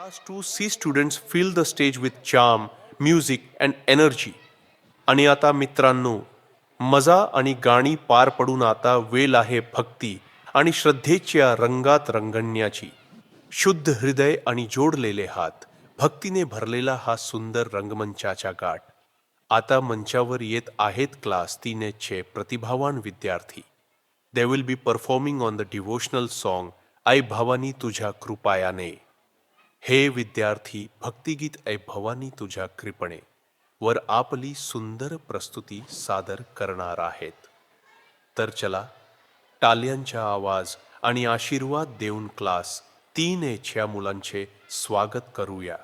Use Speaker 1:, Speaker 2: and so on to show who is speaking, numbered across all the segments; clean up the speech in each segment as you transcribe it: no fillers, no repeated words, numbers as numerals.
Speaker 1: class to see students fill the stage with charm, music and energy. आणि आता मित्रांनो, मजा आणि गाणी पार पडून आता वेळ आहे भक्ती आणि श्रद्धेच्या रंगात रंगण्याची. शुद्ध हृदय आणि जोडलेले हात, भक्तीने भरलेला हा सुंदर रंगमंचाचा गाठ. आता मंचावर येत आहेत क्लास 3चे प्रतिभावान विद्यार्थी. They will be performing on the devotional song आई भवानी तुझ्या कृपायाने. हे विद्यार्थी भक्तिगीत ऐ भवानी तुझ्या कृपणे वर आपली सुंदर प्रस्तुती सादर करणार आहेत. तर चला टाल्यांचा आवाज आणि आशीर्वाद देऊन क्लास 3च्या मुलांचे स्वागत करूया.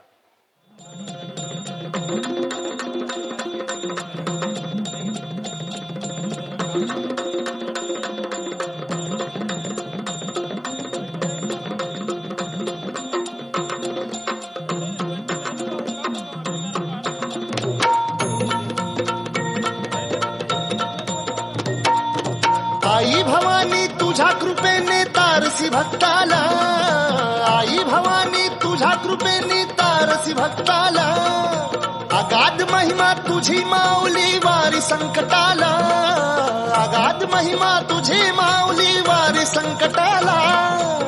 Speaker 2: आई भवानी तुझ्या कृपेने तारसी भक्ताला, आई भवानी तुझ्या कृपेने तारसी भक्ताला. अगाध महिमा तुझी माऊली वारी संकटाला, अगाध महिमा तुझी माऊली वारी संकटाला.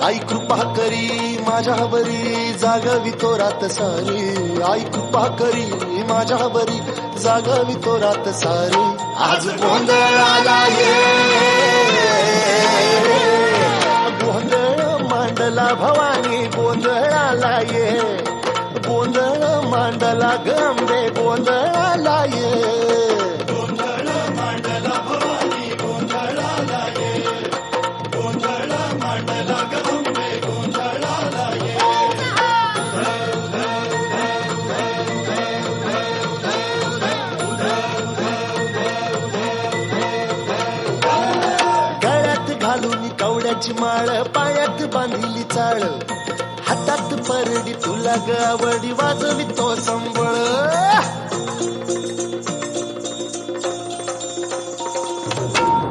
Speaker 2: आई कृपा करी माझ्यावरी जागवी तो रात सारी, आई कृपा करी माझ्यावरी जागवी तो रात सारी. आज गोंधळाला ये, गोंधळ मांडला भवानी गोंधळाला ये, गोंधळ मांडला गंबे गोंधळाला ये. गोंधळ मांडला भवानी गोंधळाला ये, गोंधळ मांडला गंबे गोंधळाला ये. घालून कवड्याची माळ, पायात बांधिली चाळ, हातात परडी तुला गावडी वाजवी तो संबळ.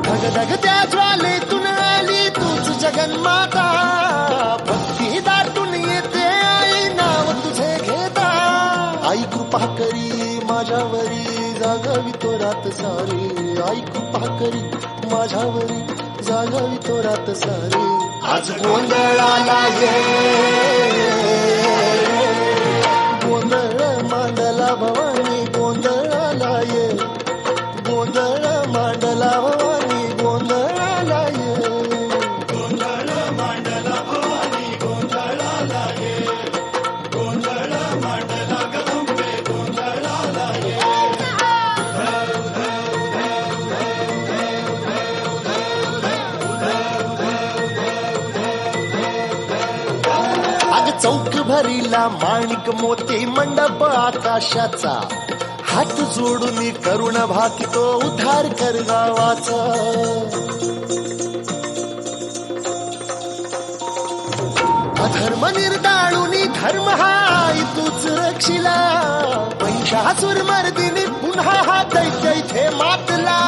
Speaker 2: धग धग त्या ज्वालेतून आली तूच जगन्माता, भक्ती दाटून येते आई नाव तुझे घेता. आई कृपा करी माझ्यावरी जागवी तो रात सारी, आई कृपा करी माझ्यावरी जागवी तो रात सारी. आज गोंधळाला ये, गोंधळ मांडला भवानी गोंधळाला ये, गोंधळ मांडला भवानी गोंधळाला ये. गोंधळ मांडला भवानी गोंधळाला ये, गोंधळ मांडला गंबे गोंधळाला ये. चौक भरीला माणिक मोती मंडप आकाशाचा, हात जोडून करुण भाकितो उद्धार कर गावाचा. अधर्म निर्दाळून धर्म हाय तूच रक्षिला, महिषासुर मर्दिनी पुन्हा हा दैत्य इथे मातला.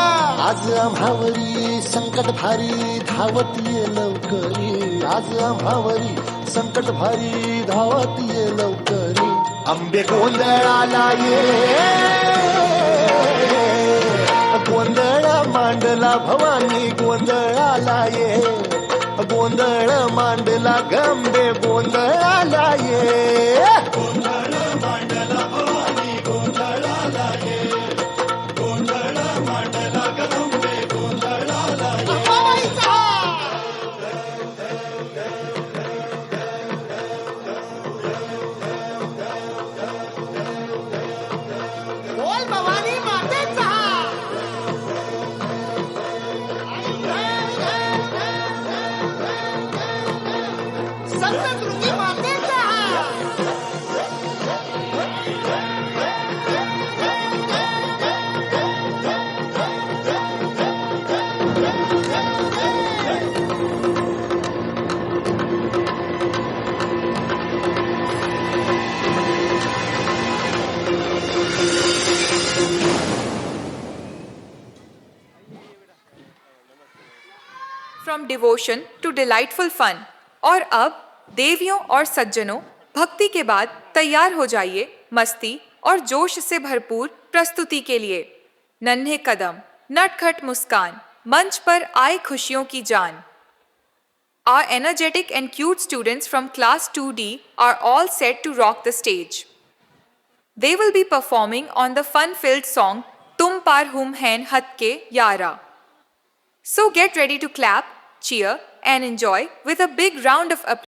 Speaker 2: आज आम्हावरी संकट भारी धावत ये लवकरी, आज आम्हावरी संकट भारी धावत ये लवकरी. आंबे गोंधळाला ये, गोंधळ मांडला भवानी गोंधळाला ये, गोंधळ मांडला गंबे गोंधळाला ये. गोंधळ मांडला भवानी गोंधळाला ये, गोंधळ मांडला गंबे गोंधळाला ये. बोल Bhavani मातेचा, संतकृती मातेचा.
Speaker 3: From devotion to delightful fun. और अब देवियों और सज्जनों, भक्ति के बाद तैयार हो जाइए मस्ती और जोश से भरपूर प्रस्तुति के लिए। नन्हे कदम, नटखट मुस्कान, मंच पर आए खुशियों की जान। Our energetic and cute students from class 2D are all set to rock the stage. They will be performing on the fun-filled song Tum Par Hum Hain Hat Ke Yara. So get ready to clap, cheer and enjoy with a big round of applause.